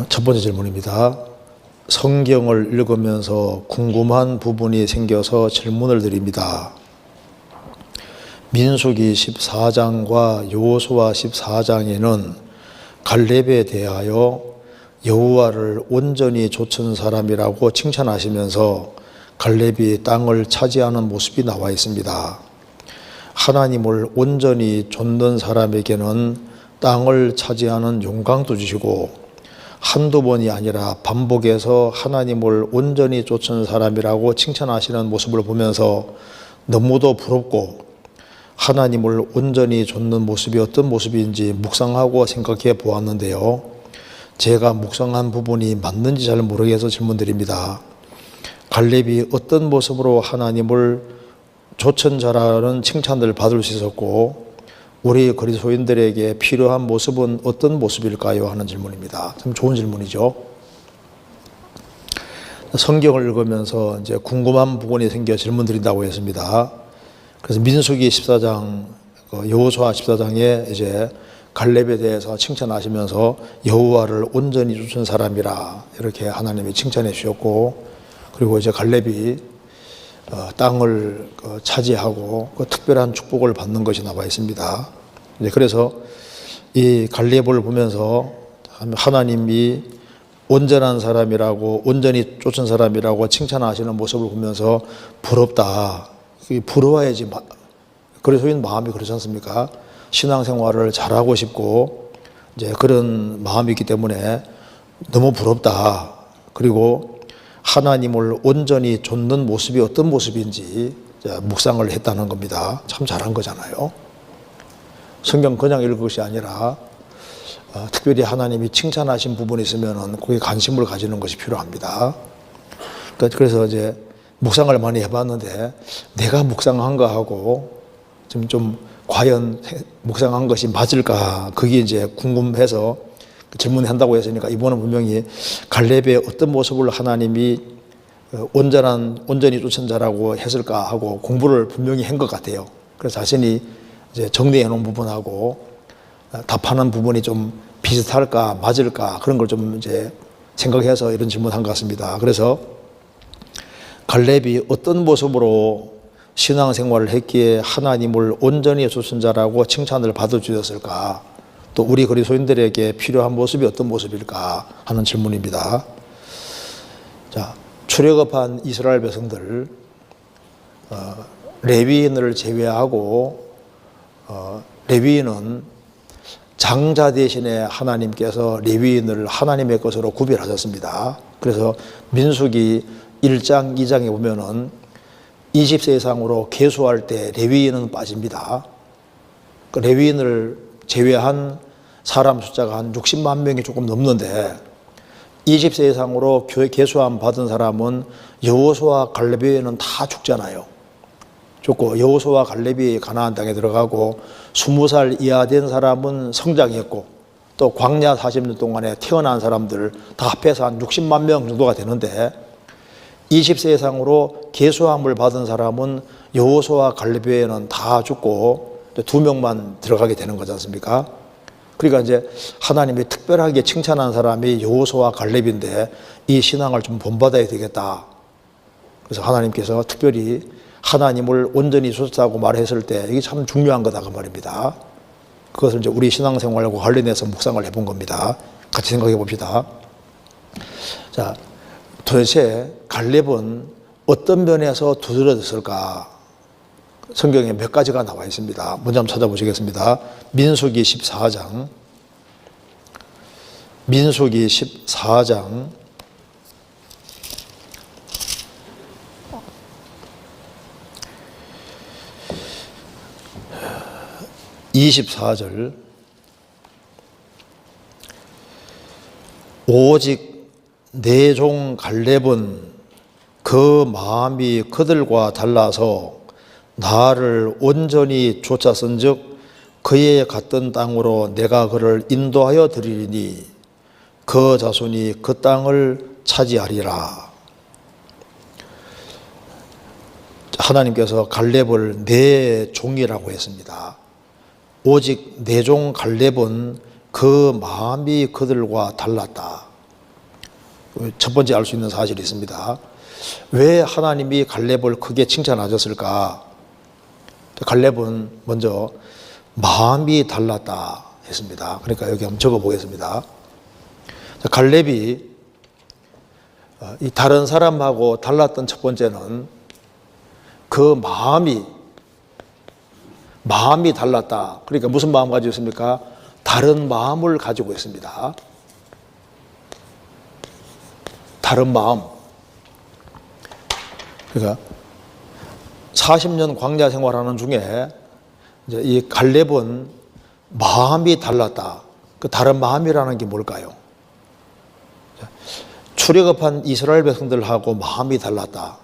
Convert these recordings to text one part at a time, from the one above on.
첫 번째 질문입니다. 성경을 읽으면서 궁금한 부분이 생겨서 질문을 드립니다. 민수기 14장과 여호수아 14장에는 갈렙에 대하여 여호와를 온전히 좇은 사람이라고 칭찬하시면서 갈렙이 땅을 차지하는 모습이 나와 있습니다. 하나님을 온전히 좇는 사람에게는 땅을 차지하는 영광도 주시고 한두 번이 아니라 반복해서 하나님을 온전히 좇은 사람이라고 칭찬하시는 모습을 보면서 너무도 부럽고 하나님을 온전히 좇는 모습이 어떤 모습인지 묵상하고 생각해 보았는데요. 제가 묵상한 부분이 맞는지 잘 모르겠어서 질문드립니다. 갈렙이 어떤 모습으로 하나님을 좇은 자라는 칭찬을 받을 수 있었고 우리 그리스도인들에게 필요한 모습은 어떤 모습일까요? 하는 질문입니다. 참 좋은 질문이죠. 성경을 읽으면서 이제 궁금한 부분이 생겨 질문 드린다고 했습니다. 그래서 민수기 14장, 여호수아 14장에 이제 갈렙에 대해서 칭찬하시면서 여호와를 온전히 좇은 사람이라 이렇게 하나님이 칭찬해 주셨고, 그리고 이제 갈렙이 땅을 차지하고 특별한 축복을 받는 것이 나와 있습니다. 그래서 이 갈렙을 보면서 하나님이 온전한 사람이라고, 온전히 좇은 사람이라고 칭찬하시는 모습을 보면서 부럽다. 부러워야지 그리스도인 마음이 그렇지 않습니까? 신앙생활을 잘하고 싶고 이제 그런 마음이 있기 때문에 너무 부럽다. 그리고 하나님을 온전히 좇는 모습이 어떤 모습인지 묵상을 했다는 겁니다. 참 잘한 거잖아요. 성경 그냥 읽을 것이 아니라 특별히 하나님이 칭찬하신 부분이 있으면 거기에 관심을 가지는 것이 필요합니다. 그래서 이제 묵상을 많이 해봤는데 내가 묵상한 거하고 지금 좀 과연 묵상한 것이 맞을까, 그게 이제 궁금해서 질문한다고 했으니까 이번은 분명히 갈렙의 어떤 모습을 하나님이 온전히 좇은 자라고 했을까 하고 공부를 분명히 한 것 같아요. 그래서 자신이 이제 정리해 놓은 부분하고 답하는 부분이 좀 비슷할까 맞을까 그런 걸 좀 이제 생각해서 이런 질문한 것 같습니다. 그래서 갈렙이 어떤 모습으로 신앙생활을 했기에 하나님을 온전히 좇은 자라고 칭찬을 받아주셨을까, 또 우리 그리스도인들에게 필요한 모습이 어떤 모습일까 하는 질문입니다. 자, 출애굽한 이스라엘 백성들 레위인을 제외하고 레위인은 장자 대신에 하나님께서 레위인을 하나님의 것으로 구별하셨습니다. 그래서 민수기 1장, 2장에 보면은 20세 이상으로 계수할 때 레위인은 빠집니다. 그 레위인을 제외한 사람 숫자가 한 60만 명이 조금 넘는데 20세 이상으로 계수함 받은 사람은 여호수아 갈렙에는 다 죽잖아요. 죽고 여호수아 갈렙이 가나안 땅에 들어가고 20살 이하 된 사람은 성장했고 또 광야 40년 동안에 태어난 사람들 다 합해서 한 60만 명 정도가 되는데 20세 이상으로 계수함을 받은 사람은 여호수아 갈렙에는 다 죽고 2명만 들어가게 되는 거지 않습니까? 그러니까 이제 하나님이 특별하게 칭찬한 사람이 여호수아 갈렙인데 이 신앙을 좀 본받아야 되겠다. 그래서 하나님께서 특별히 하나님을 온전히 좇았다고 말했을 때 이게 참 중요한 거다 그 말입니다. 그것을 이제 우리 신앙생활과 관련해서 묵상을 해본 겁니다. 같이 생각해 봅시다. 자, 도대체 갈렙은 어떤 면에서 두드러졌을까? 성경에 몇 가지가 나와 있습니다. 먼저 한번 찾아보시겠습니다. 민수기 14장. 민수기 14장 24절. 오직 내 종 갈렙은 그 마음이 그들과 달라서 나를 온전히 좇았은즉 그의 갔던 땅으로 내가 그를 인도하여 드리리니 그 자손이 그 땅을 차지하리라. 하나님께서 갈렙을 내 종이라고 했습니다. 오직 내 종 갈렙은 그 마음이 그들과 달랐다. 첫 번째 알 수 있는 사실이 있습니다. 왜 하나님이 갈렙을 크게 칭찬하셨을까? 갈렙은 먼저 마음이 달랐다 했습니다. 그러니까 여기 한번 적어 보겠습니다. 갈렙이 이 다른 사람하고 달랐던 첫 번째는 그 마음이 달랐다. 그러니까 무슨 마음 가지고 있습니까? 다른 마음을 가지고 있습니다. 다른 마음. 그러니까 40년 광야 생활하는 중에 이제 이 갈렙은 마음이 달랐다. 그 다른 마음이라는 게 뭘까요? 출애굽한 이스라엘 백성들하고 마음이 달랐다.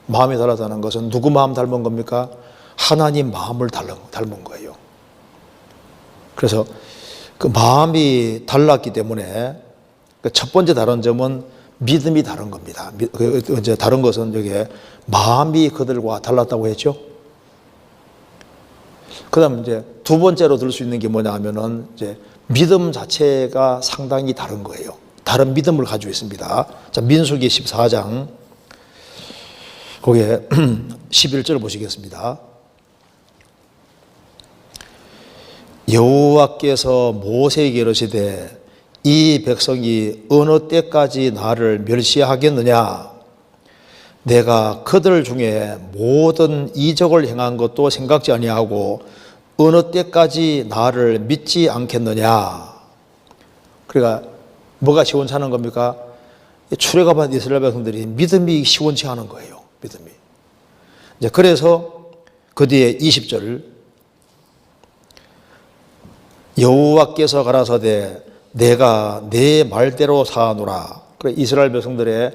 마음이 달랐다는 것은 누구 마음 닮은 겁니까? 하나님 마음을 닮은 거예요. 그래서 그 마음이 달랐기 때문에 첫 번째 다른 점은 믿음이 다른 겁니다. 이제 다른 것은 여기에 마음이 그들과 달랐다고 했죠. 그다음 이제 두 번째로 들 수 있는 게 뭐냐 하면은 이제 믿음 자체가 상당히 다른 거예요. 다른 믿음을 가지고 있습니다. 자, 민수기 14장 거기에 11절 보시겠습니다. 여호와께서 모세에게 이르시되 이 백성이 어느 때까지 나를 멸시하겠느냐? 내가 그들 중에 모든 이적을 행한 것도 생각지 아니하고 어느 때까지 나를 믿지 않겠느냐? 그러니까 뭐가 시원찮은 겁니까? 출애굽한 이스라엘 백성들이 믿음이 시원치 않은 거예요. 믿음이. 이제 그래서 그 뒤에 20절 여호와께서 가라사대 내가 내 말대로 사하노라. 그래 이스라엘 백성들의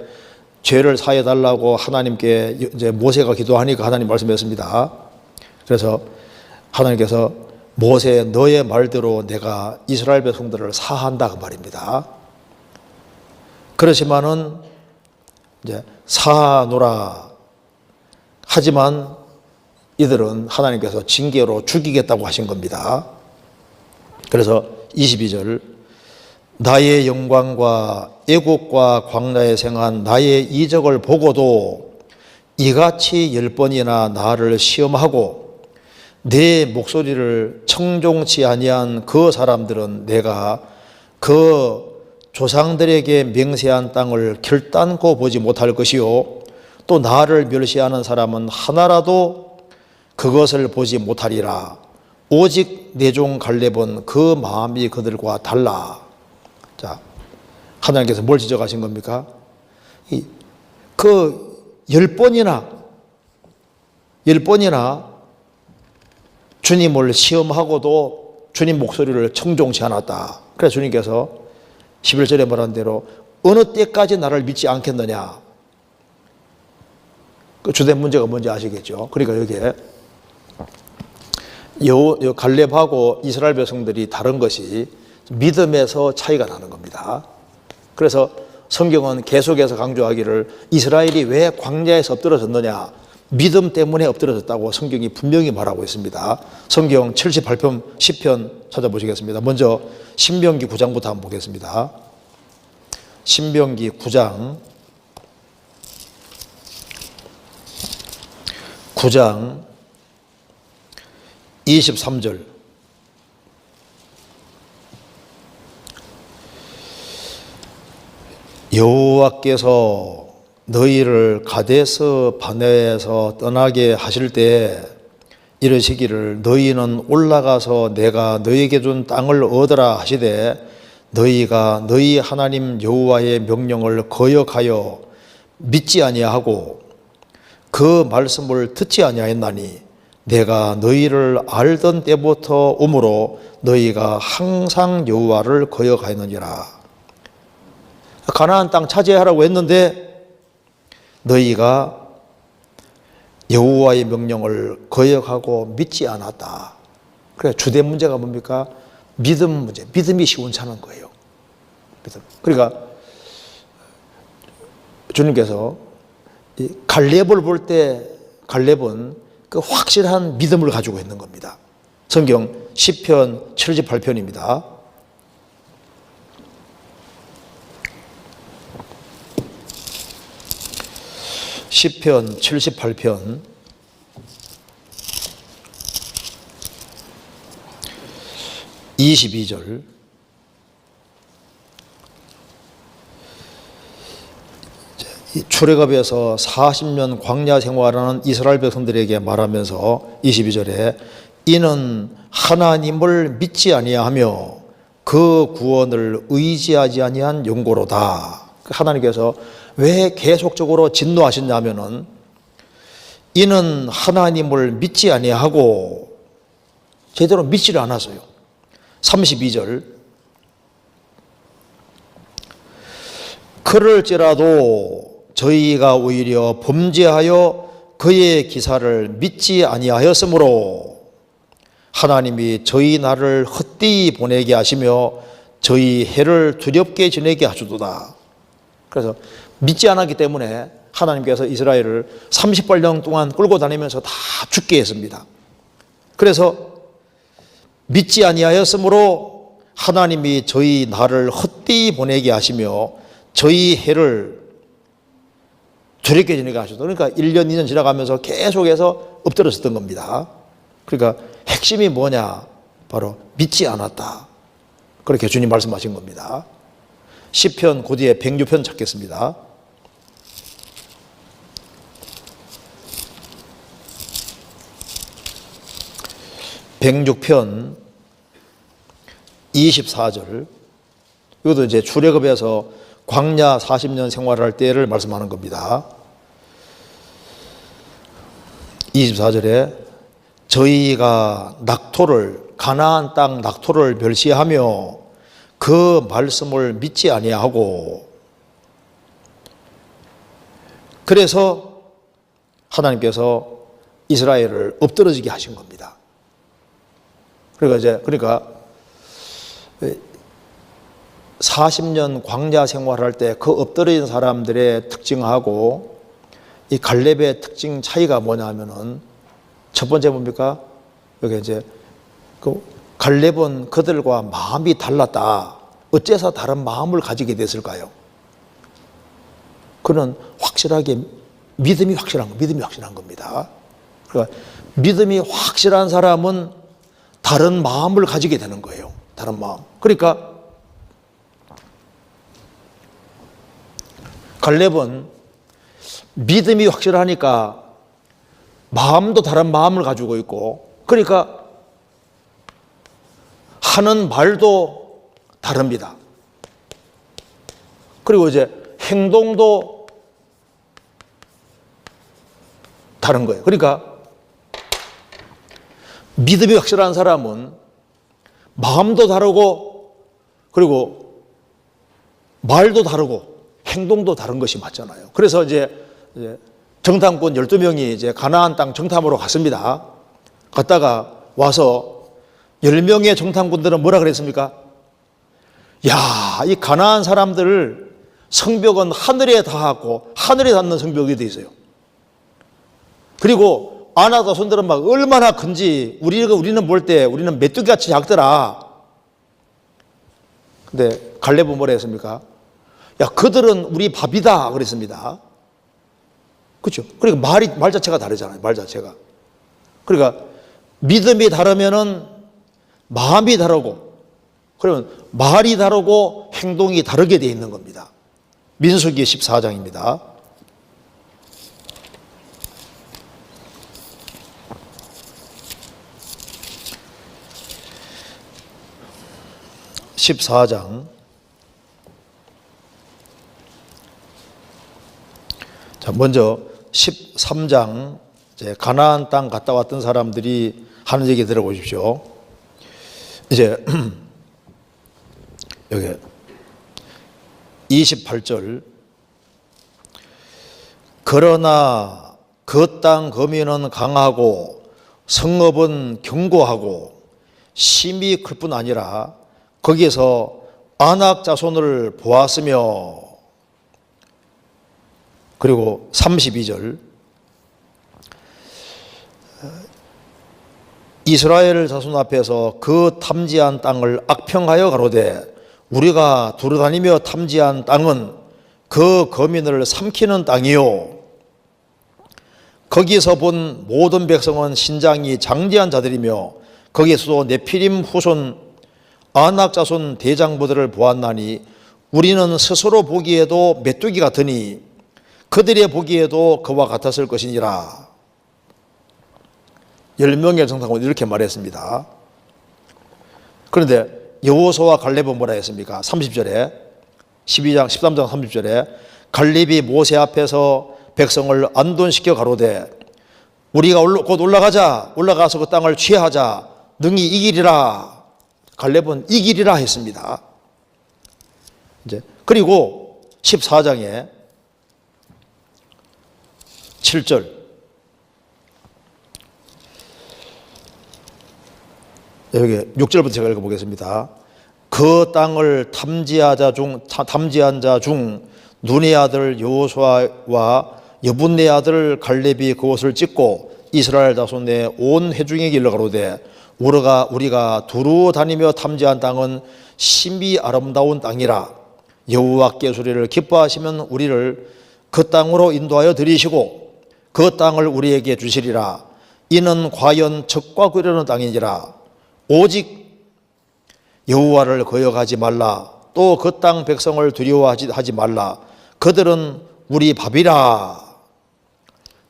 죄를 사해 달라고 하나님께 이제 모세가 기도하니까 하나님 말씀했습니다. 그래서 하나님께서 모세 너의 말대로 내가 이스라엘 백성들을 사한다 그 말입니다. 그렇지만은 이제 사하노라 하지만 이들은 하나님께서 징계로 죽이겠다고 하신 겁니다. 그래서 22절 나의 영광과 애국과 광야에 생한 나의 이적을 보고도 이같이 10번이나 나를 시험하고 내 목소리를 청종치 아니한 그 사람들은 내가 그 조상들에게 맹세한 땅을 결단코 보지 못할 것이요 또 나를 멸시하는 사람은 하나라도 그것을 보지 못하리라. 오직 내 종 갈렙은 그 마음이 그들과 달라. 자, 하나님께서 뭘 지적하신 겁니까? 그 10번이나 주님을 시험하고도 주님 목소리를 청종치 않았다. 그래서 주님께서 11절에 말한 대로 어느 때까지 나를 믿지 않겠느냐. 그 주된 문제가 뭔지 아시겠죠? 그러니까 여기에 갈렙하고 이스라엘 백성들이 다른 것이 믿음에서 차이가 나는 겁니다. 그래서 성경은 계속해서 강조하기를 이스라엘이 왜 광야에서 엎드러졌느냐? 믿음 때문에 엎드러졌다고 성경이 분명히 말하고 있습니다. 성경 78편 10편 찾아보시겠습니다. 먼저 신명기 9장부터 한번 보겠습니다. 신명기 9장 23절 여호와께서 너희를 가데스 바네에서 떠나게 하실 때 이르시기를 너희는 올라가서 내가 너희에게 준 땅을 얻으라 하시되 너희가 너희 하나님 여호와의 명령을 거역하여 믿지 아니하고 그 말씀을 듣지 아니하였나니 내가 너희를 알던 때부터 오므로 너희가 항상 여호와를 거역하였느니라. 가나안 땅 차지하라고 했는데 너희가 여호와의 명령을 거역하고 믿지 않았다. 그래 주된 문제가 뭡니까? 믿음 문제. 믿음이 시원찮은 거예요. 믿음. 그러니까 주님께서 갈렙을 볼 때 갈렙은 그 확실한 믿음을 가지고 있는 겁니다. 성경 10편 78편입니다. 시편 78편 22절. 출애굽에서 40년 광야 생활하는 이스라엘 백성들에게 말하면서 22절에 이는 하나님을 믿지 아니하며 그 구원을 의지하지 아니한 용고로다. 하나님께서 왜 계속적으로 진노하셨냐면은 이는 하나님을 믿지 아니하고 제대로 믿지를 않았어요. 32절. 그럴지라도 저희가 오히려 범죄하여 그의 기사를 믿지 아니하였으므로 하나님이 저희 날을 헛되이 보내게 하시며 저희 해를 두렵게 지내게 하시도다. 그래서 믿지 않았기 때문에 하나님께서 이스라엘을 38년 동안 끌고 다니면서 다 죽게 했습니다. 그래서 믿지 아니하였으므로 하나님이 저희 날을 헛되이 보내게 하시며 저희 해를 두렵게 지내게 하시다. 그러니까 1년, 2년 지나가면서 계속해서 엎드렸었던 겁니다. 그러니까 핵심이 뭐냐? 바로 믿지 않았다. 그렇게 주님 말씀하신 겁니다. 시편 그 뒤에 106편 찾겠습니다. (106편) 24절. 이것도 이제 출애굽에서 광야 40년 생활할 때를 말씀하는 겁니다. 24절에 저희가 가나안 땅 낙토를 멸시하며 그 말씀을 믿지 아니하고, 그래서 하나님께서 이스라엘을 엎드러지게 하신 겁니다. 그러니까 40년 광야 생활할 때 그 엎드려진 사람들의 특징하고 이 갈렙의 특징 차이가 뭐냐면은 첫 번째 뭡니까? 여기 이제 그 갈렙은 그들과 마음이 달랐다. 어째서 다른 마음을 가지게 됐을까요? 그는 확실하게 믿음이 확실한 겁니다. 그러니까 믿음이 확실한 사람은 다른 마음을 가지게 되는 거예요. 다른 마음. 그러니까 갈렙은 믿음이 확실하니까 마음도 다른 마음을 가지고 있고, 그러니까 하는 말도 다릅니다. 그리고 이제 행동도 다른 거예요. 그러니까 믿음이 확실한 사람은 마음도 다르고, 그리고 말도 다르고, 행동도 다른 것이 맞잖아요. 그래서 이제 정탐꾼 12명이 이제 가나안 땅 정탐으로 갔습니다. 갔다가 와서 10명의 정탐꾼들은 뭐라 그랬습니까? 야, 이 가나안 사람들 성벽은 하늘에 닿았고 하늘에 닿는 성벽이 돼 있어요. 그리고 아나다 손들은 막 얼마나 큰지 우리는 볼 때 우리는 메뚜기같이 작더라. 근데 갈렙은 뭐라 했습니까? 야, 그들은 우리 밥이다 그랬습니다. 그렇죠? 그러니까 말 자체가 다르잖아요. 말 자체가. 그러니까 믿음이 다르면은 마음이 다르고, 그러면 말이 다르고 행동이 다르게 되어 있는 겁니다. 민수기 14장입니다. 자, 먼저 13장 이제 가나안 땅 갔다 왔던 사람들이 하는 얘기 들어보십시오. 이제 여기 28절. 그러나 그 땅 거민은 강하고 성읍은 견고하고 심이 클 뿐 아니라 거기에서 아낙 자손을 보았으며, 그리고 32절. 이스라엘 자손 앞에서 그 탐지한 땅을 악평하여 가로되 우리가 두루다니며 탐지한 땅은 그 거민을 삼키는 땅이요. 거기서 본 모든 백성은 신장이 장대한 자들이며 거기에서도 네피림 후손 아낙 자손 대장부들을 보았나니 우리는 스스로 보기에도 메뚜기 같으니 그들의 보기에도 그와 같았을 것이니라. 10명의 정상은 이렇게 말했습니다. 그런데 여호수아와 갈렙은 뭐라 했습니까? 30절에 13장 30절에 갈렙이 모세 앞에서 백성을 안돈시켜 가로되 우리가 곧 올라가서 그 땅을 취하자 능히 이기리라. 갈렙은 이기리라 했습니다. 이제 그리고 14장에 7절 여기 6절부터 제가 읽어보겠습니다. 그 땅을 탐지한 자 중 눈의 아들 여호수아와 여분네 아들 갈렙이 그곳을 찍고 이스라엘 자손의 온 회중에게 일러 가로되 우리가 두루 다니며 탐지한 땅은 심히 아름다운 땅이라. 여호와께 소리를 기뻐하시면 우리를 그 땅으로 인도하여 들이시고 그 땅을 우리에게 주시리라. 이는 과연 적과 끓이는 땅이니라. 오직 여호와를 거역하지 말라. 또 그 땅 백성을 두려워하지 말라. 그들은 우리 밥이라.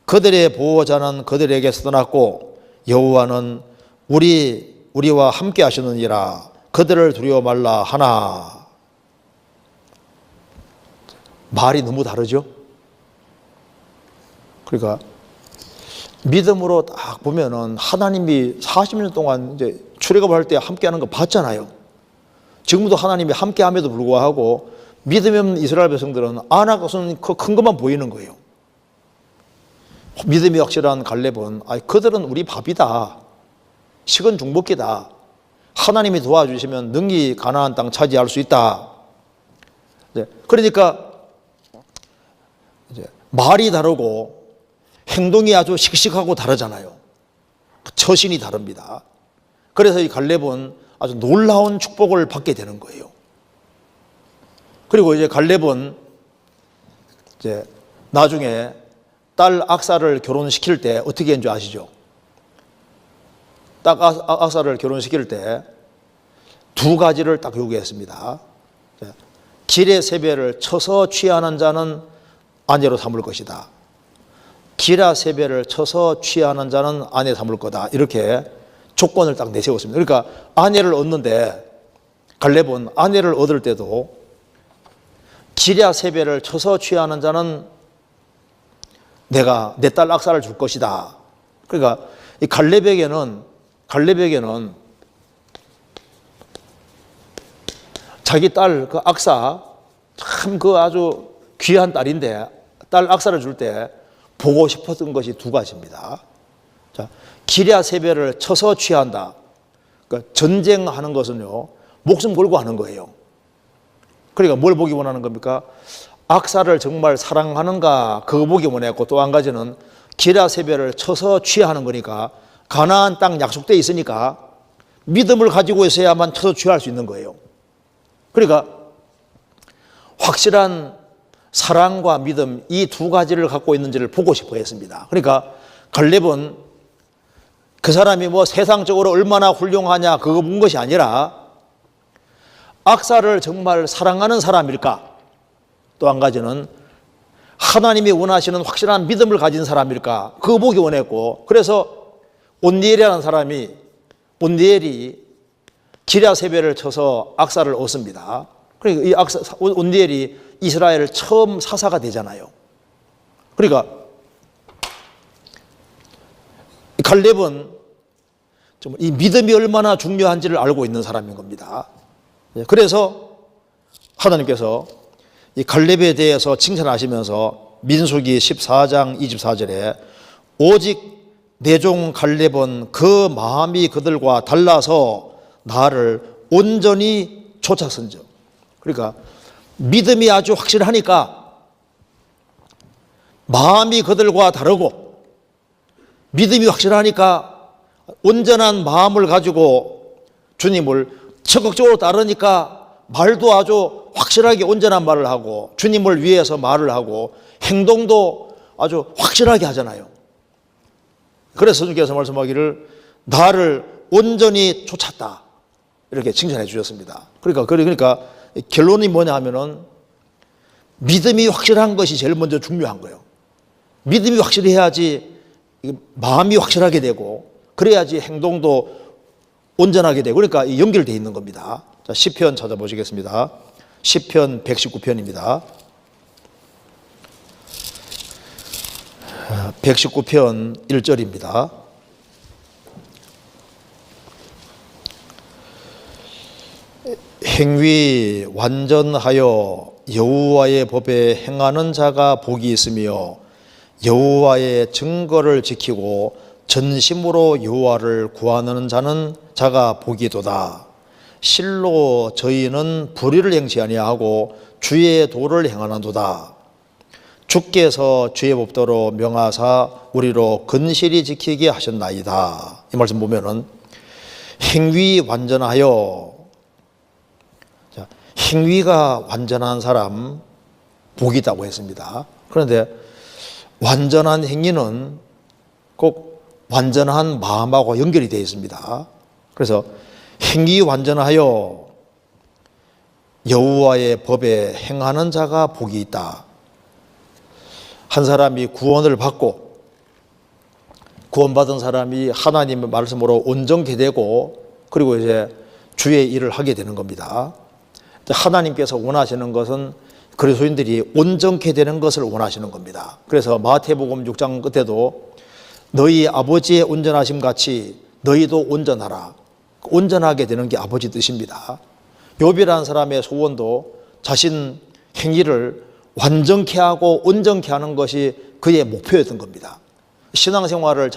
그들의 보호자는 그들에게서 떠났고 여호와는 우리와 함께 하시느니라. 그들을 두려워 말라 하나. 말이 너무 다르죠? 그러니까 믿음으로 딱 보면은 하나님이 40년 동안 이제 출애굽을 할 때 함께 하는 거 봤잖아요. 지금도 하나님이 함께 함에도 불구하고 믿음이 없는 이스라엘 백성들은 아낙은 큰 것만 보이는 거예요. 믿음이 확실한 갈렙은 그들은 우리 밥이다. 식은 죽먹기다. 하나님이 도와주시면 능히 가나안 땅 차지할 수 있다. 그러니까 이제 말이 다르고 행동이 아주 씩씩하고 다르잖아요. 처신이 다릅니다. 그래서 이 갈렙은 아주 놀라운 축복을 받게 되는 거예요. 그리고 이제 갈렙은 이제 나중에 딸 악사를 결혼시킬 때 어떻게 했는지 아시죠? 딱 악사를 결혼시킬 때 두 가지를 딱 요구했습니다. 길의 세배를 쳐서 취하는 자는 아내로 삼을 것이다. 기라 세배를 쳐서 취하는 자는 아내 삼을 거다. 이렇게 조건을 딱 내세웠습니다. 그러니까 아내를 얻는데 갈렙은 아내를 얻을 때도 기라 세배를 쳐서 취하는 자는 내가 내 딸 악사를 줄 것이다. 그러니까 이 갈렙에게는 자기 딸 그 악사 참 그 아주 귀한 딸인데 딸 악사를 줄 때 보고 싶었던 것이 두 가지입니다. 자, 기랴 세배를 쳐서 취한다. 그러니까 전쟁하는 것은요 목숨 걸고 하는 거예요. 그러니까 뭘 보기 원하는 겁니까? 악사를 정말 사랑하는가 그거 보기 원했고, 또 한 가지는 기랴 세배를 쳐서 취하는 거니까 가나안 땅 약속돼 있으니까 믿음을 가지고 있어야만 쳐서 취할 수 있는 거예요. 그러니까 확실한 사랑과 믿음 이 두 가지를 갖고 있는지를 보고 싶어 했습니다. 그러니까 갈렙은 그 사람이 뭐 세상적으로 얼마나 훌륭하냐 그거 본 것이 아니라 악사를 정말 사랑하는 사람일까, 또 한 가지는 하나님이 원하시는 확실한 믿음을 가진 사람일까 그거 보기 원했고, 그래서 온니엘이라는 사람이 온니엘이 기랴 세배를 쳐서 악사를 얻습니다. 그러니까 이 온니엘이 이스라엘 처음 사사가 되잖아요. 그러니까 갈렙은 이 믿음이 얼마나 중요한지를 알고 있는 사람인 겁니다. 그래서 하나님께서 이 갈렙에 대해서 칭찬하시면서 민수기 14장 24절에 오직 내 종 갈렙은 그 마음이 그들과 달라서 나를 온전히 쫓았은즉. 그러니까 믿음이 아주 확실하니까 마음이 그들과 다르고 믿음이 확실하니까 온전한 마음을 가지고 주님을 적극적으로 따르니까 말도 아주 확실하게 온전한 말을 하고 주님을 위해서 말을 하고 행동도 아주 확실하게 하잖아요. 그래서 주님께서 말씀하기를 나를 온전히 쫓았다 이렇게 칭찬해 주셨습니다. 그러니까 결론이 뭐냐 하면은 믿음이 확실한 것이 제일 먼저 중요한 거예요. 믿음이 확실해야지 마음이 확실하게 되고 그래야지 행동도 온전하게 되고 그러니까 연결되어 있는 겁니다. 자, 시편 찾아보시겠습니다. 시편 119편입니다. 119편 1절입니다. 행위 완전하여 여호와의 법에 행하는 자가 복이 있으며 여호와의 증거를 지키고 전심으로 여호와를 구하는 자가 복이도다. 실로 저희는 불의를 행치 아니하고 주의 도를 행하는도다. 주께서 주의 법도로 명하사 우리로 근실히 지키게 하셨나이다. 이 말씀 보면은 행위 완전하여, 행위가 완전한 사람 복이 있다고 했습니다. 그런데 완전한 행위는 꼭 완전한 마음하고 연결이 되어 있습니다. 그래서 행위 완전하여 여호와의 법에 행하는 자가 복이 있다. 한 사람이 구원을 받고 구원받은 사람이 하나님의 말씀으로 온전케 되고 그리고 이제 주의 일을 하게 되는 겁니다. 하나님께서 원하시는 것은 그리스도인들이 온전케 되는 것을 원하시는 겁니다. 그래서 마태복음 6장 끝에도 너희 아버지의 온전하심 같이 너희도 온전하라. 온전하게 되는 게 아버지 뜻입니다. 욥이라는 사람의 소원도 자신 행위를 완전케 하고 온전케 하는 것이 그의 목표였던 겁니다. 신앙생활을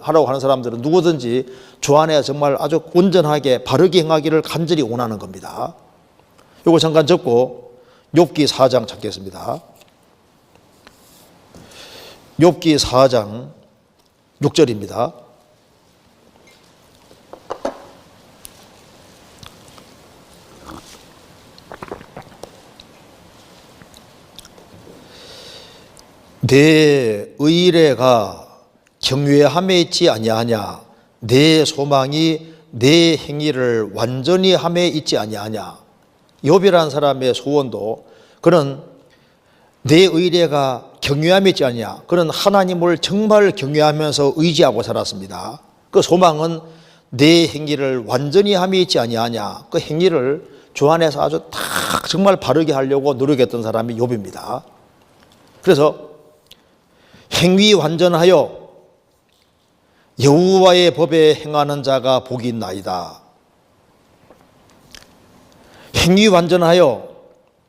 하라고 하는 사람들은 누구든지 주 안에 정말 아주 온전하게 바르게 행하기를 간절히 원하는 겁니다. 이거 잠깐 접고 욥기 4장 찾겠습니다. 욥기 4장 6절입니다. 내 의례가 경외함에 있지 아니하냐. 내 소망이 내 행위를 완전히 함에 있지 아니하냐. 욥이라는 사람의 소원도 그는 내 의례가 경외함에 있지 않냐. 그는 하나님을 정말 경외하면서 의지하고 살았습니다. 그 소망은 내 행위를 완전히 함에 있지 아니하냐. 그 행위를 주 안에서 아주 딱 정말 바르게 하려고 노력했던 사람이 욥입니다. 그래서 행위 완전하여 여호와의 법에 행하는 자가 복이 있나이다. 행위 완전하여,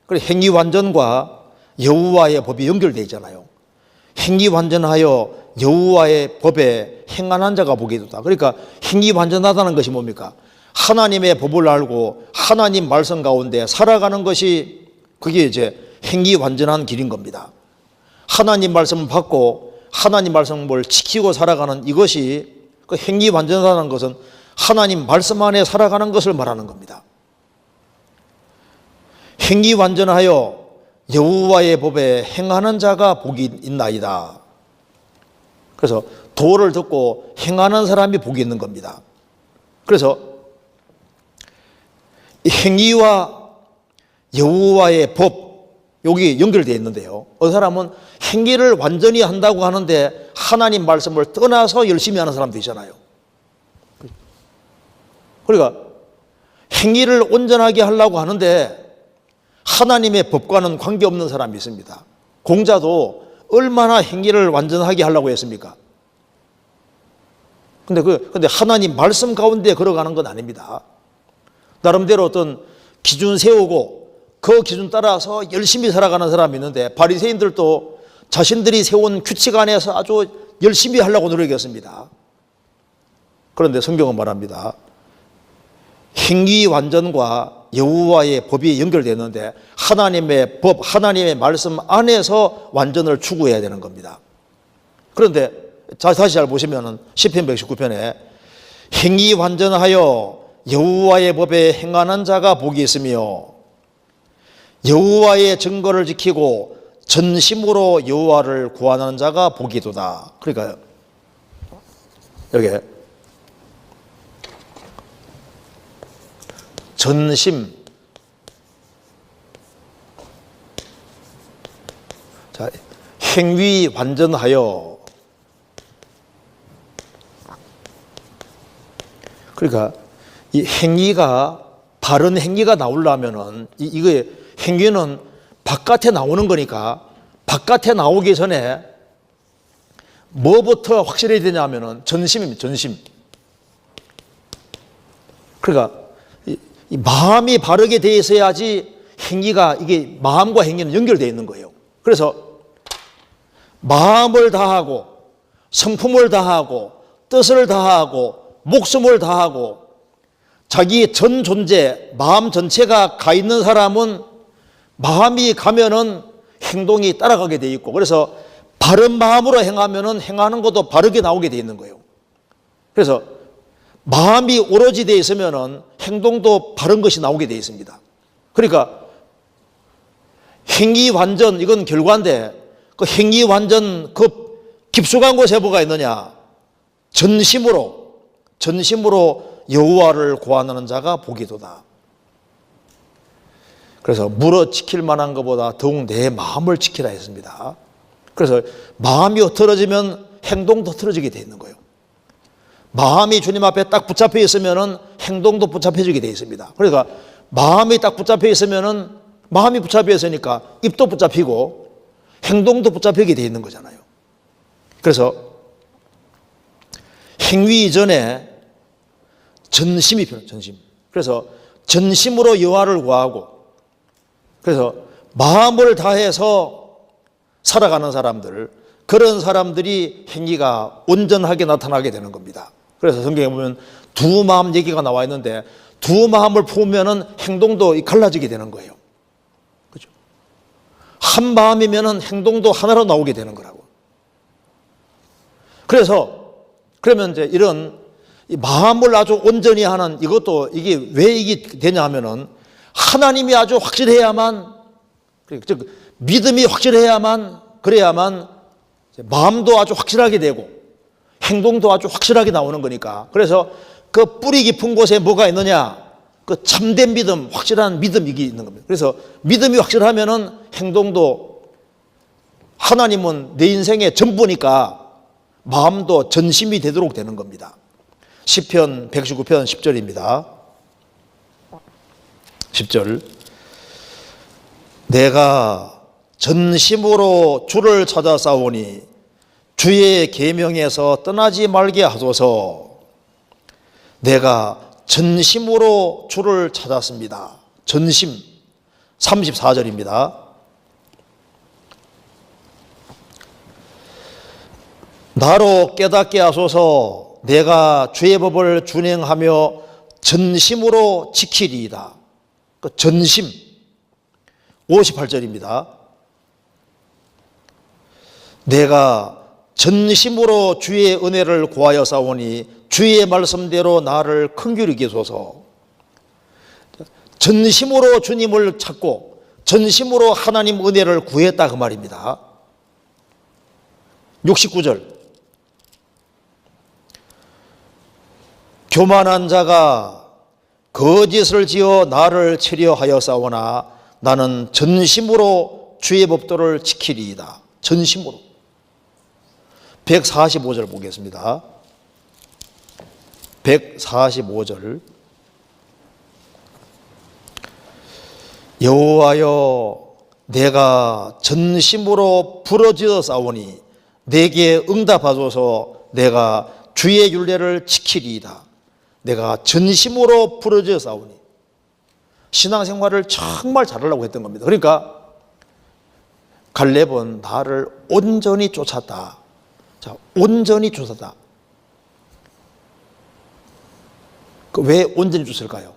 그래 행위 완전과 여호와의 법이 연결되어 있잖아요. 행위 완전하여 여호와의 법에 행하는 자가 복이 있다. 그러니까 행위 완전하다는 것이 뭡니까? 하나님의 법을 알고 하나님 말씀 가운데 살아가는 것이 그게 이제 행위 완전한 길인 겁니다. 하나님 말씀을 받고 하나님 말씀을 지키고 살아가는 이것이 그 행위 완전하다는 것은 하나님 말씀 안에 살아가는 것을 말하는 겁니다. 행위 완전하여 여호와의 법에 행하는 자가 복이 있나이다. 그래서 도를 듣고 행하는 사람이 복이 있는 겁니다. 그래서 행위와 여호와의 법 여기 연결되어 있는데요. 어떤 사람은 행위를 완전히 한다고 하는데 하나님 말씀을 떠나서 열심히 하는 사람도 있잖아요. 그러니까 행위를 온전하게 하려고 하는데 하나님의 법과는 관계없는 사람이 있습니다. 공자도 얼마나 행위를 완전하게 하려고 했습니까? 근데 하나님 말씀 가운데 걸어가는 건 아닙니다. 나름대로 어떤 기준 세우고 그 기준 따라서 열심히 살아가는 사람이 있는데 바리새인들도 자신들이 세운 규칙 안에서 아주 열심히 하려고 노력했습니다. 그런데 성경은 말합니다. 행위 완전과 여호와의 법이 연결되는데 하나님의 법, 하나님의 말씀 안에서 완전을 추구해야 되는 겁니다. 그런데 다시 잘 보시면 시편 119편에 행위 완전하여 여호와의 법에 행하는 자가 복이 있으며 여호와의 증거를 지키고 전심으로 여호와를 구하는 자가 복이도다. 그러니까 여기 전심. 자, 행위 완전하여. 그러니까 이 행위가 바른 행위가 나오려면은 이거의 행위는 바깥에 나오는 거니까 바깥에 나오기 전에 뭐부터 확실해야 되냐면은 전심입니다. 전심. 그러니까 이 마음이 바르게 돼 있어야지 행위가 이게 마음과 행위는 연결되어 있는 거예요. 그래서 마음을 다하고 성품을 다하고 뜻을 다하고 목숨을 다하고 자기 전 존재, 마음 전체가 가 있는 사람은 마음이 가면은 행동이 따라가게 돼 있고, 그래서 바른 마음으로 행하면은 행하는 것도 바르게 나오게 돼 있는 거예요. 그래서 마음이 오로지 돼 있으면은 행동도 바른 것이 나오게 돼 있습니다. 그러니까 행위 완전, 이건 결과인데 그 행위 완전 그 깊숙한 곳에 뭐가 있느냐? 전심으로 여호와를 구하는 자가 복이도다. 그래서 물어 지킬 만한 것보다 더욱 내 마음을 지키라 했습니다. 그래서 마음이 흐트러지면 행동도 흐트러지게 돼 있는 거예요. 마음이 주님 앞에 딱 붙잡혀 있으면은 행동도 붙잡혀지게 돼 있습니다. 그러니까 마음이 딱 붙잡혀 있으면은 마음이 붙잡혀 있으니까 입도 붙잡히고 행동도 붙잡히게 돼 있는 거잖아요. 그래서 행위 이전에 전심이 필요해요. 전심. 그래서 전심으로 여호와를 구하고, 그래서 마음을 다해서 살아가는 사람들, 그런 사람들이 행위가 온전하게 나타나게 되는 겁니다. 그래서 성경에 보면 두 마음 얘기가 나와 있는데 두 마음을 품으면은 행동도 갈라지게 되는 거예요. 그렇죠? 한 마음이면은 행동도 하나로 나오게 되는 거라고. 그래서 그러면 이제 이런 마음을 아주 온전히 하는 이것도 이게 왜 이게 되냐 하면은 하나님이 아주 확실해야만, 즉 믿음이 확실해야만, 그래야만 마음도 아주 확실하게 되고 행동도 아주 확실하게 나오는 거니까. 그래서 그 뿌리 깊은 곳에 뭐가 있느냐? 그 참된 믿음, 확실한 믿음이 있는 겁니다. 그래서 믿음이 확실하면은 행동도, 하나님은 내 인생의 전부니까 마음도 전심이 되도록 되는 겁니다. 시편 119편 10절입니다. 10절. 내가 전심으로 주를 찾아 싸우니 주의 계명에서 떠나지 말게 하소서. 내가 전심으로 주를 찾았습니다. 전심. 34절입니다. 나로 깨닫게 하소서. 내가 주의 법을 준행하며 전심으로 지키리이다. 그 전심. 58절입니다. 내가 전심으로 주의 은혜를 구하여 싸우니 주의 말씀대로 나를 긍휼히 여기소서. 전심으로 주님을 찾고 전심으로 하나님 은혜를 구했다 그 말입니다. 69절. 교만한 자가 거짓을 지어 나를 치려하여 싸우나 나는 전심으로 주의 법도를 지키리이다. 전심으로. 145절 보겠습니다. 145절. 여호와여, 내가 전심으로 부르짖어 싸우니 내게 응답하소서. 내가 주의 율례를 지키리이다. 내가 전심으로 부르짖어 싸우니. 신앙생활을 정말 잘하려고 했던 겁니다. 그러니까 갈렙은 나를 온전히 쫓았다. 자, 온전히 쫓았다. 왜 온전히 쫓을까요?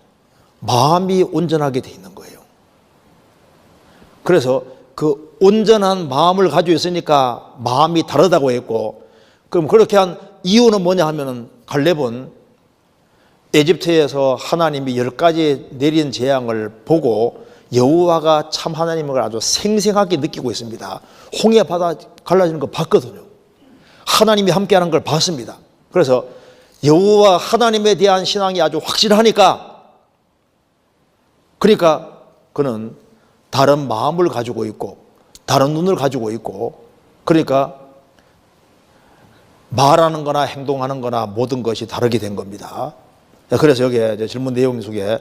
마음이 온전하게 돼 있는 거예요. 그래서 그 온전한 마음을 가지고 있으니까 마음이 다르다고 했고, 그럼 그렇게 한 이유는 뭐냐 하면은 갈렙은 에집트에서 하나님이 10가지 내린 재앙을 보고 여호와가 참 하나님을 아주 생생하게 느끼고 있습니다. 홍해 바다 갈라지는 거 봤거든요. 하나님이 함께하는 걸 봤습니다. 그래서 여호와 하나님에 대한 신앙이 아주 확실하니까, 그러니까 그는 다른 마음을 가지고 있고 다른 눈을 가지고 있고, 그러니까 말하는 거나 행동하는 거나 모든 것이 다르게 된 겁니다. 그래서 여기에 질문 내용 속에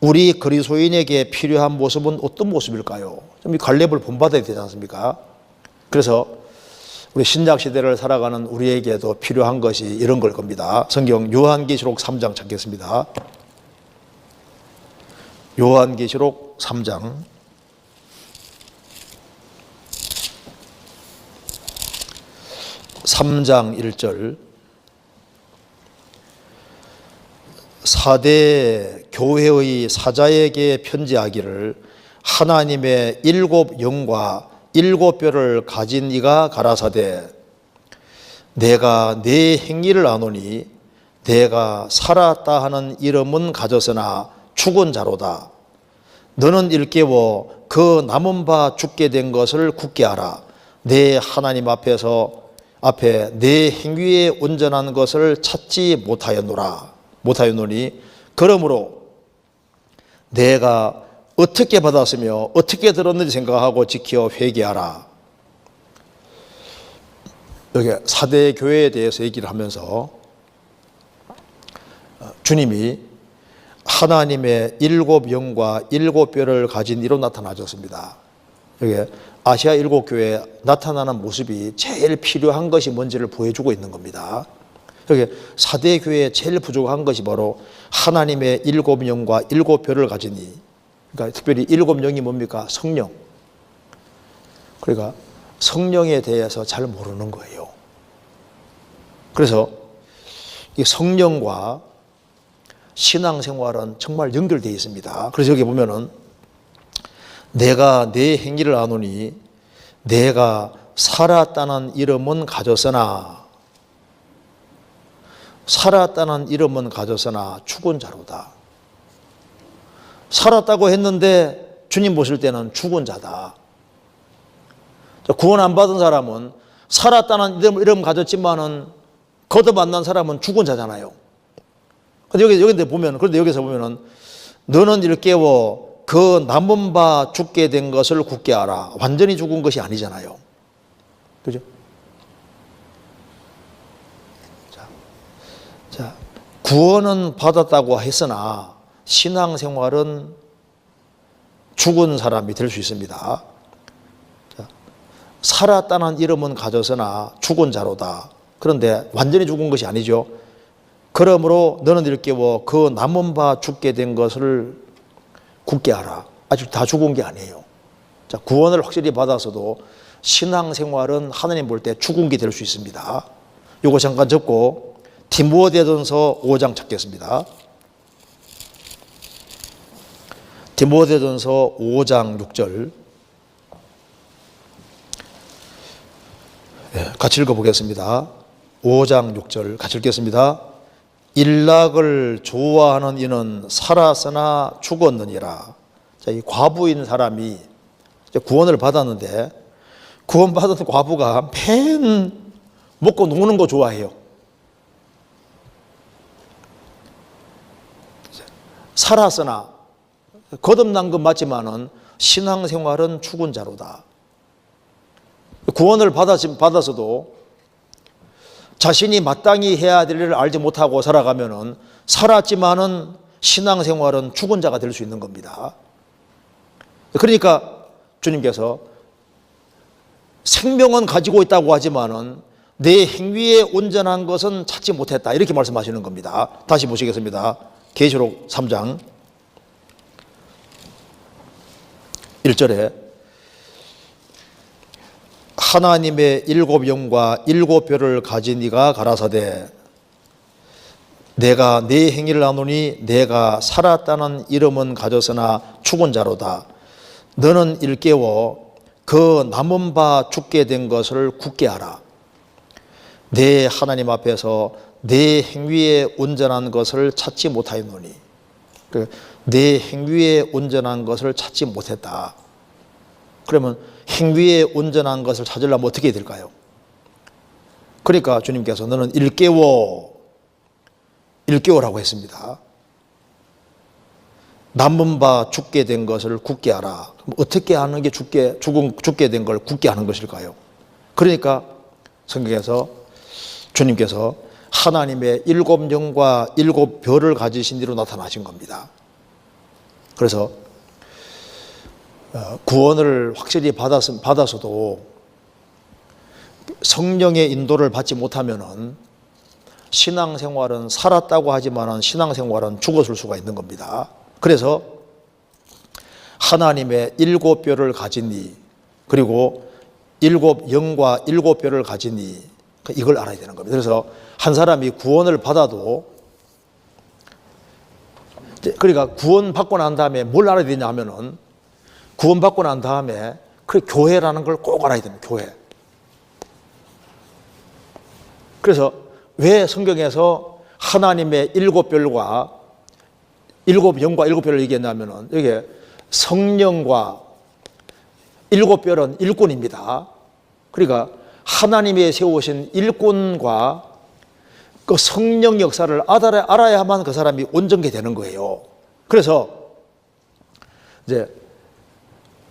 우리 그리스도인에게 필요한 모습은 어떤 모습일까요? 좀 이 갈렙을 본받아야 되지 않습니까? 그래서 우리 신약 시대를 살아가는 우리에게도 필요한 것이 이런 걸 겁니다. 성경 요한계시록 3장 찾겠습니다. 요한계시록 3장 3장 1절. 사대 교회의 사자에게 편지하기를 하나님의 7 영과 7 뼈를 가진 이가 가라사대 내가 네 행위를 아노니 내가 살았다 하는 이름은 가졌으나 죽은 자로다. 너는 일깨워 그 남은 바 죽게 된 것을 굳게 하라. 내 하나님 앞에 내 행위에 온전한 것을 찾지 못하였노니 그러므로 내가 어떻게 받았으며 어떻게 들었는지 생각하고 지켜 회개하라. 여기 사대 교회에 대해서 얘기를 하면서 주님이 하나님의 7 영과 7 뼈를 가진 이로 나타나셨습니다. 여기 아시아 7 교회에 나타나는 모습이 제일 필요한 것이 뭔지를 보여주고 있는 겁니다. 여기 사대 교회에 제일 부족한 것이 바로 하나님의 7 영과 7 뼈를 가지니, 그러니까 특별히 7 영이 뭡니까? 성령. 그러니까 성령에 대해서 잘 모르는 거예요. 그래서 이 성령과 신앙생활은 정말 연결되어 있습니다. 그래서 여기 보면은 내가 내 행위를 아노니 내가 살았다는 이름은 가졌으나 죽은 자로다. 살았다고 했는데 주님 보실 때는 죽은 자다. 구원 안 받은 사람은 살았다는 이름 가졌지만은 거듭 만난 사람은 죽은 자잖아요. 그런데 여기서 보면은 너는 일깨워 그 남은 바 죽게 된 것을 굳게 하라. 완전히 죽은 것이 아니잖아요. 그죠? 자, 구원은 받았다고 했으나 신앙생활은 죽은 사람이 될 수 있습니다. 자, 살았다는 이름은 가졌으나 죽은 자로다. 그런데 완전히 죽은 것이 아니죠. 그러므로 너는 일깨워 그 남은 바 죽게 된 것을 굳게 하라. 아직 다 죽은 게 아니에요. 자, 구원을 확실히 받아서도 신앙생활은 하나님 볼 때 죽은 게 될 수 있습니다. 요거 잠깐 접고 디모데전서 5장 찾겠습니다. 디모데전서 5장 6절. 같이 읽어보겠습니다. 5장 6절 같이 읽겠습니다. 일락을 좋아하는 이는 살았으나 죽었느니라. 자, 이 과부인 사람이 구원을 받았는데 구원받은 과부가 맨 먹고 노는 거 좋아해요. 살았으나 거듭난 건 맞지만은 신앙생활은 죽은 자로다. 구원을 받아서도 자신이 마땅히 해야 될 일을 알지 못하고 살아가면은 살았지만은 신앙생활은 죽은 자가 될 수 있는 겁니다. 그러니까 주님께서 생명은 가지고 있다고 하지만은 내 행위에 온전한 것은 찾지 못했다. 이렇게 말씀하시는 겁니다. 다시 보시겠습니다. 계시록 3장 1절에 하나님의 7 영과 7 뼈를 가진 이가 가라사대 내가 네 행위를 아노니 내가 살았다는 이름은 가졌으나 죽은 자로다. 너는 일깨워 그 남은 바 죽게 된 것을 굳게 하라. 내 하나님 앞에서 내 행위에 온전한 것을 찾지 못하였노니, 내 행위에 온전한 것을 찾지 못했다. 그러면 행위에 온전한 것을 찾으려면 어떻게 해야 될까요? 그러니까 주님께서 너는 일깨워 일깨우라고 했습니다. 남은 바 죽게 된 것을 굳게 하라. 어떻게 하는 게 죽게 된 걸 굳게 하는 것일까요? 그러니까 성경에서 주님께서 하나님의 7영과 7별을 가지신 이로 나타나신 겁니다. 그래서 구원을 확실히 받아서도 성령의 인도를 받지 못하면은 신앙생활은 살았다고 하지만 신앙생활은 죽었을 수가 있는 겁니다. 그래서 하나님의 7별을 가지니, 그리고 7영과 7별을 가지니, 이걸 알아야 되는 겁니다. 그래서 한 사람이 구원을 받아도, 그러니까 구원받고 난 다음에 뭘 알아야 되냐 하면은, 구원받고 난 다음에 그 교회라는 걸 꼭 알아야 됩니다. 교회. 그래서 왜 성경에서 하나님의 7별과 7영과 7별을 얘기했냐면은, 여기에 성령과 7별은 일꾼입니다. 그러니까 하나님이 세우신 일꾼과 그 성령 역사를 알아야만 그 사람이 온전케 되는 거예요. 그래서 이제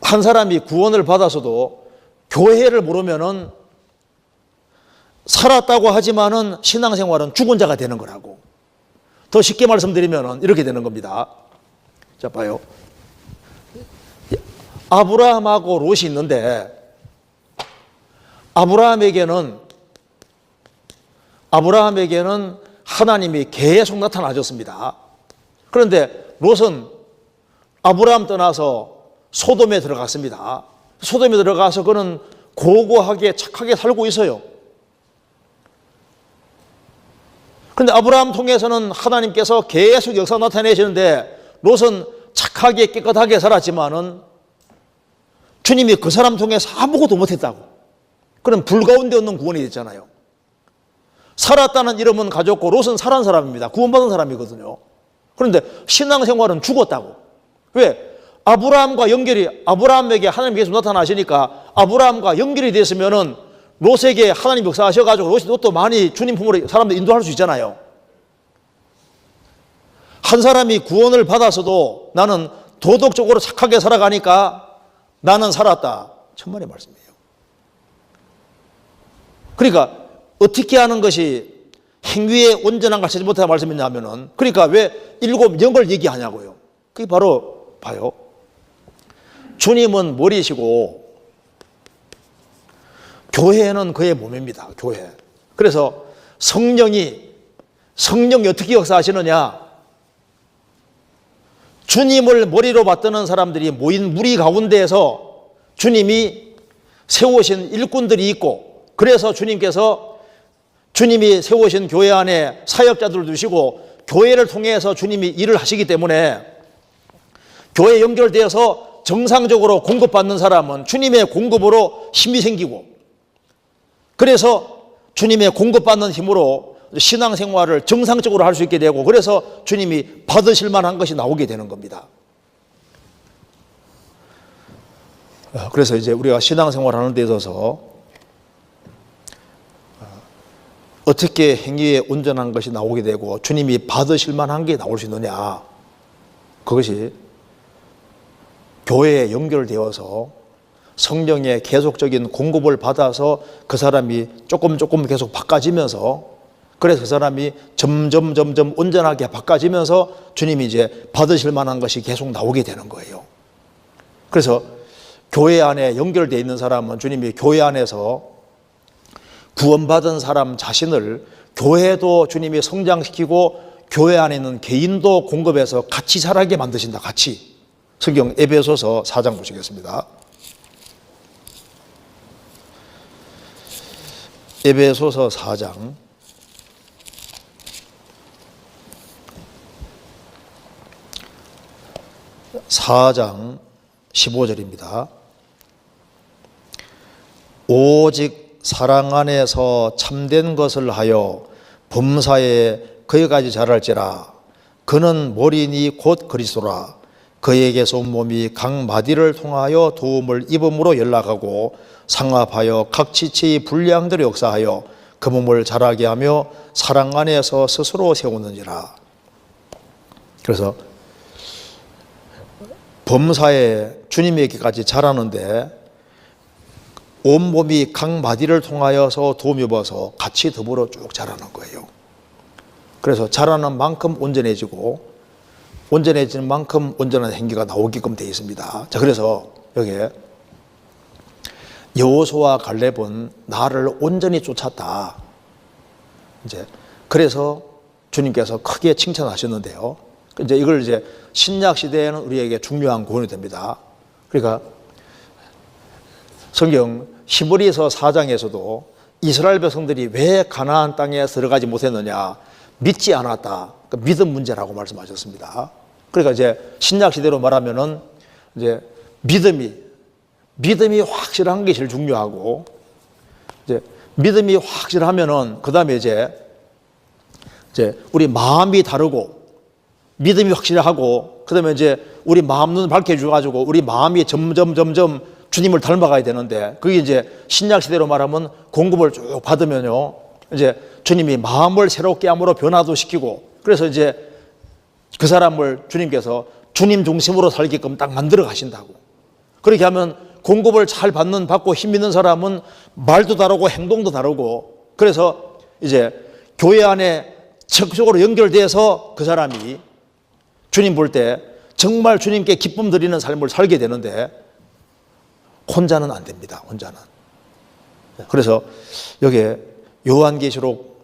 한 사람이 구원을 받아서도 교회를 모르면은 살았다고 하지만은 신앙생활은 죽은 자가 되는 거라고. 더 쉽게 말씀드리면은 이렇게 되는 겁니다. 자, 봐요. 아브라함하고 롯이 있는데, 아브라함에게는 하나님이 계속 나타나셨습니다. 그런데 롯은 아브라함 떠나서 소돔에 들어갔습니다. 소돔에 들어가서 그는 고고하게 착하게 살고 있어요. 그런데 아브라함 통해서는 하나님께서 계속 역사 나타내시는데, 롯은 착하게 깨끗하게 살았지만은 주님이 그 사람 통해서 아무것도 못했다고. 그럼 불 가운데 없는 구원이 됐잖아요. 살았다는 이름은 가졌고 롯은 살아난 사람입니다. 구원받은 사람이거든요. 그런데 신앙생활은 죽었다고. 왜? 아브라함에게 하나님 계속 나타나시니까 아브라함과 연결이 됐으면은 롯에게 하나님 역사하셔가지고 롯도 많이 주님 품으로 사람들 인도할 수 있잖아요. 한 사람이 구원을 받아서도 나는 도덕적으로 착하게 살아가니까 나는 살았다. 천만의 말씀이에요. 그러니까 어떻게 하는 것이 행위에 온전한 걸 찾지 못하는 말씀이냐면은, 그러니까 왜 7영을 얘기하냐고요. 그게 바로 봐요. 주님은 머리시고 교회는 그의 몸입니다. 교회. 그래서 성령이 어떻게 역사하시느냐? 주님을 머리로 받드는 사람들이 모인 무리 가운데에서 주님이 세우신 일꾼들이 있고, 그래서 주님이 세우신 교회 안에 사역자들을 두시고 교회를 통해서 주님이 일을 하시기 때문에 교회에 연결되어서 정상적으로 공급받는 사람은 주님의 공급으로 힘이 생기고, 그래서 주님의 공급받는 힘으로 신앙생활을 정상적으로 할 수 있게 되고, 그래서 주님이 받으실 만한 것이 나오게 되는 겁니다. 그래서 이제 우리가 신앙생활 하는 데 있어서 어떻게 행위에 온전한 것이 나오게 되고 주님이 받으실 만한 게 나올 수 있느냐, 그것이 교회에 연결되어서 성령의 계속적인 공급을 받아서 그 사람이 조금 계속 바꿔지면서, 그래서 그 사람이 점점 온전하게 바꿔지면서 주님이 이제 받으실 만한 것이 계속 나오게 되는 거예요. 그래서 교회 안에 연결되어 있는 사람은 주님이 교회 안에서 구원받은 사람 자신을, 교회도 주님이 성장시키고 교회 안에 있는 개인도 공급해서 같이 자라게 만드신다. 같이. 성경 에베소서 4장 보시겠습니다. 에베소서 4장 15절입니다. 오직 사랑 안에서 참된 것을 하여 범사에 그에까지 자랄지라. 그는 머리니 곧 그리스도라. 그에게서 온 몸이 각 마디를 통하여 도움을 입음으로 연락하고 상합하여 각 지체의 분량들을 역사하여 그 몸을 자라게 하며 사랑 안에서 스스로 세우느니라. 그래서 범사에 주님에게까지 자라는데 온몸이 각 마디를 통하여서 도움이 받아서 같이 더불어 쭉 자라는 거예요. 그래서 자라는 만큼 온전해지고 온전해지는 만큼 온전한 행위가 나오게끔 되어 있습니다. 자, 그래서 여기에 여호수아와 갈렙은 나를 온전히 쫓았다. 이제 그래서 주님께서 크게 칭찬하셨는데요. 이제 이걸 이제 신약 시대에는 우리에게 중요한 구원이 됩니다. 그러니까 성경 히브리서 4장에서도 이스라엘 백성들이 왜 가나안 땅에 들어가지 못했느냐, 믿지 않았다. 그러니까 믿음 문제라고 말씀하셨습니다. 그러니까 이제 신약 시대로 말하면은 이제 믿음이 확실한 게 제일 중요하고, 이제 믿음이 확실하면은 그 다음에 이제 우리 마음이 다르고 믿음이 확실하고 그 다음에 이제 우리 마음 눈을 밝혀줘가지고 우리 마음이 점점 주님을 닮아가야 되는데, 그게 이제 신약 시대로 말하면 공급을 쭉 받으면요, 이제 주님이 마음을 새롭게 함으로 변화도 시키고, 그래서 이제 그 사람을 주님께서 주님 중심으로 살게끔 딱 만들어 가신다고. 그렇게 하면 공급을 잘 받고 힘 있는 사람은 말도 다르고 행동도 다르고, 그래서 이제 교회 안에 적극적으로 연결돼서 그 사람이 주님 볼 때 정말 주님께 기쁨 드리는 삶을 살게 되는데, 혼자는 안 됩니다. 혼자는. 그래서 여기에 요한계시록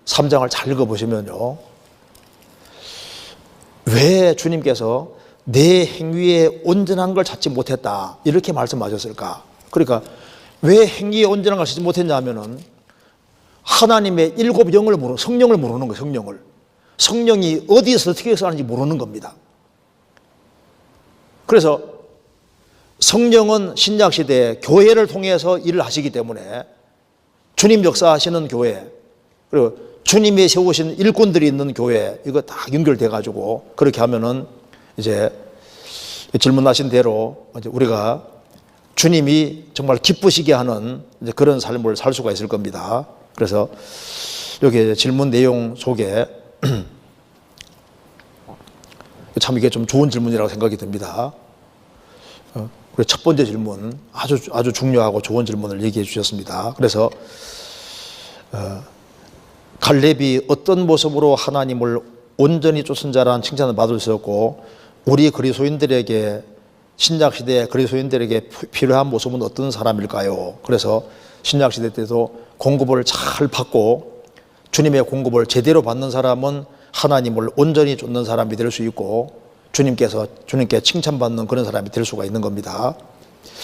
3장을 잘 읽어보시면요, 왜 주님께서 내 행위에 온전한 걸 찾지 못했다 이렇게 말씀하셨을까? 그러니까 왜 행위에 온전한 걸 찾지 못했냐 하면은 하나님의 일곱 영을 성령을 모르는 거예요. 성령이 어디에서 어떻게 사는지 모르는 겁니다. 그래서 성령은 신약시대에 교회를 통해서 일을 하시기 때문에 주님 역사하시는 교회, 그리고 주님이 세우신 일꾼들이 있는 교회, 이거 다 연결돼 가지고 그렇게 하면은 이제 질문하신 대로 이제 우리가 주님이 정말 기쁘시게 하는 이제 그런 삶을 살 수가 있을 겁니다. 그래서 여기 질문 내용 속에 참 이게 좀 좋은 질문이라고 생각이 듭니다. 우리 첫 번째 질문, 아주 중요하고 좋은 질문을 얘기해 주셨습니다. 그래서 갈렙이 어떤 모습으로 하나님을 온전히 쫓은 자라는 칭찬을 받을 수 없고, 우리 그리스도인들에게, 신약시대 그리스도인들에게 필요한 모습은 어떤 사람일까요? 그래서 신약시대 때도 공급을 잘 받고 주님의 공급을 제대로 받는 사람은 하나님을 온전히 쫓는 사람이 될 수 있고, 주님께 칭찬받는 그런 사람이 될 수가 있는 겁니다.